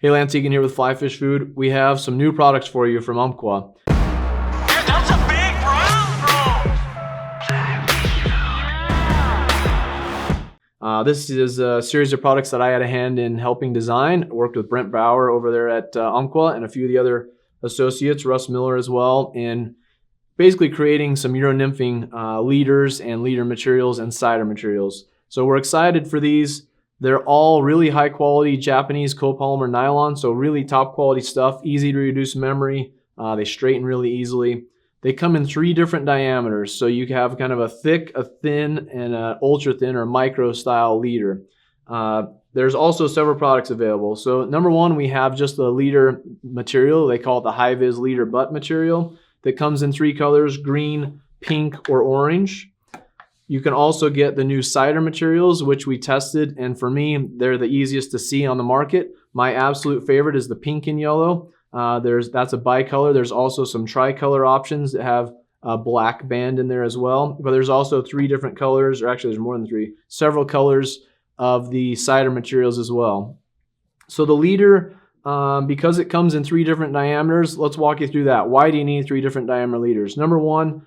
Hey Lance, Egan here with Fly Fish Food. We have some new products for you from Umpqua. That's a big brown. This is a series of products that I had a hand in helping design. I worked with Brent Bauer over there at Umpqua and a few of the other associates, Russ Miller as well, in basically creating some Euro nymphing leaders and leader materials and cider materials. So we're excited for these. They're all really high quality Japanese copolymer nylon, so really top quality stuff, easy to reduce memory. They straighten really easily. They come in 3 different diameters, so you have kind of a thick, a thin, and an ultra thin or micro style leader. There's also several products available. So number one, we have just the leader material. They call it the high vis leader butt material that comes in 3 colors, green, pink, or orange. You can also get the new cider materials, which we tested, and for me, they're the easiest to see on the market. My absolute favorite is the pink and yellow. That's a bicolor. There's also some tricolor options that have a black band in there as well. But there's also 3 different colors, or actually there's more than 3, several colors of the cider materials as well. So the leader, because it comes in 3 different diameters, let's walk you through that. Why do you need 3 different diameter leaders? Number one,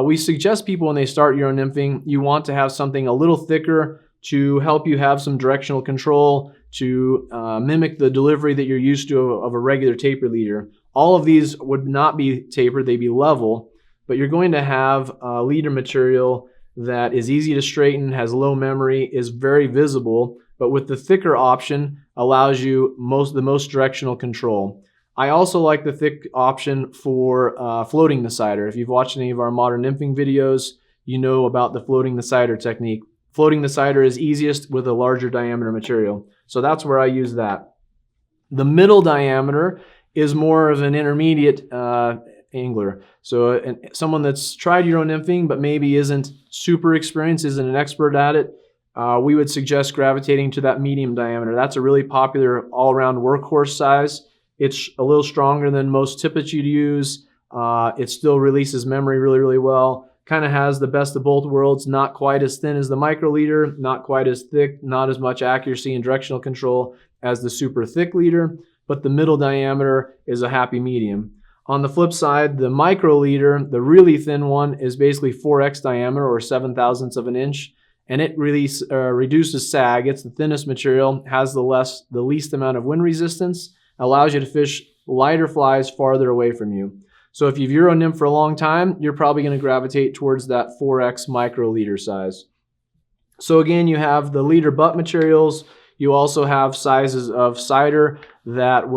we suggest people when they start Euro nymphing, you want to have something a little thicker to help you have some directional control, to mimic the delivery that you're used to of a regular taper leader. All of these would not be tapered, they'd be level, but you're going to have a leader material that is easy to straighten, has low memory, is very visible, but with the thicker option allows you the most directional control. I also like the thick option for floating the cider. If you've watched any of our modern nymphing videos, you know about the floating the cider technique. Floating the cider is easiest with a larger diameter material. So that's where I use that. The middle diameter is more of an intermediate angler. So someone that's tried Euro nymphing but maybe isn't super experienced, isn't an expert at it, we would suggest gravitating to that medium diameter. That's a really popular all-around workhorse size. It's a little stronger than most Tippets you'd use. It still releases memory really, really well. Kind of has the best of both worlds. Not quite as thin as the micro leader, not quite as thick, not as much accuracy and directional control as the super thick leader, but the middle diameter is a happy medium. On the flip side, the micro leader, the really thin one, is basically 4x diameter or 7/1000ths of an inch, and it really reduces sag. It's the thinnest material, has the least amount of wind resistance, allows you to fish lighter flies farther away from you. So if you've Euro nymphed for a long time, you're probably going to gravitate towards that 4x micro leader size. So again, you have the leader butt materials. You also have sizes of cider that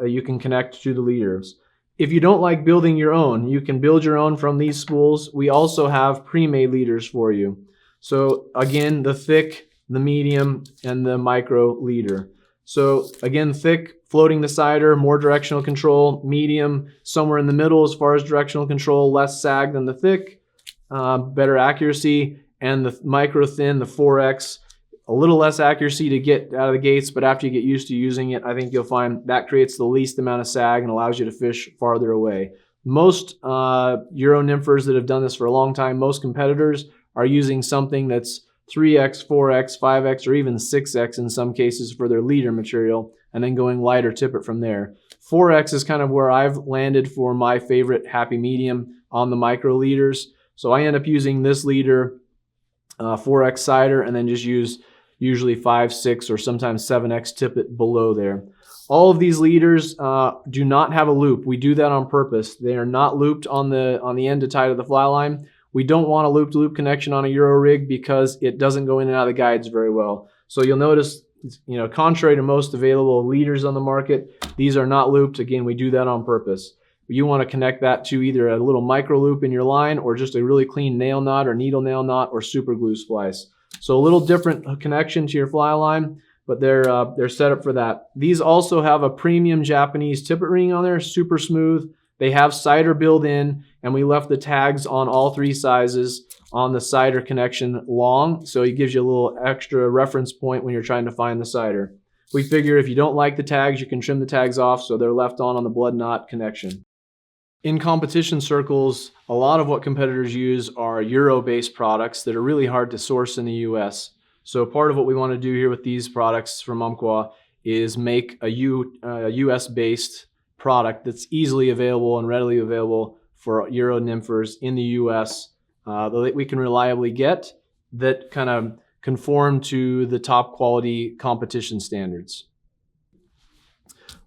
you can connect to the leaders. If you don't like building your own, you can build your own from these spools. We also have pre-made leaders for you. So again, the thick, the medium, and the micro leader. So again, thick, floating the cider, more directional control. Medium, somewhere in the middle as far as directional control, less sag than the thick, better accuracy. And the micro thin, the 4X, a little less accuracy to get out of the gates, but after you get used to using it, I think you'll find that creates the least amount of sag and allows you to fish farther away. Most Euro nymphers that have done this for a long time, most competitors are using something that's 3x, 4x, 5x, or even 6x in some cases for their leader material, and then going lighter tippet from there. 4x is kind of where I've landed for my favorite happy medium on the micro leaders. So I end up using this leader, 4x cider, and then just use usually 5, 6, or sometimes 7x tippet below there. All of these leaders do not have a loop. We do that on purpose. They are not looped on the end to tie to the fly line. We don't want a loop-to-loop connection on a Euro rig because it doesn't go in and out of the guides very well. So you'll notice, contrary to most available leaders on the market, these are not looped. Again, we do that on purpose. You want to connect that to either a little micro loop in your line or just a really clean nail knot or needle nail knot or super glue splice. So a little different connection to your fly line, but they're set up for that. These also have a premium Japanese tippet ring on there, super smooth. They have cider built in, and we left the tags on all 3 sizes on the cider connection long, so it gives you a little extra reference point when you're trying to find the cider. We figure if you don't like the tags, you can trim the tags off so they're left on the blood knot connection. In competition circles, a lot of what competitors use are Euro-based products that are really hard to source in the US. So part of what we want to do here with these products from Umpqua is make a US-based product that's easily available and readily available for Euro nymphers in the US that we can reliably get, that kind of conform to the top quality competition standards.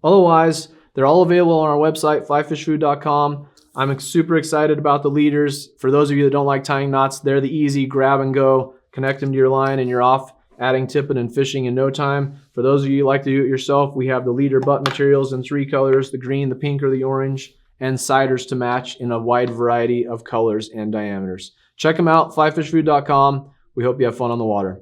Otherwise, they're all available on our website, flyfishfood.com. I'm super excited about the leaders. For those of you that don't like tying knots, they're the easy grab and go, connect them to your line, and you're off adding tippet and fishing in no time. For those of you who like to do it yourself, we have the leader butt materials in 3 colors, the green, the pink, or the orange, and siders to match in a wide variety of colors and diameters. Check them out, flyfishfood.com. We hope you have fun on the water.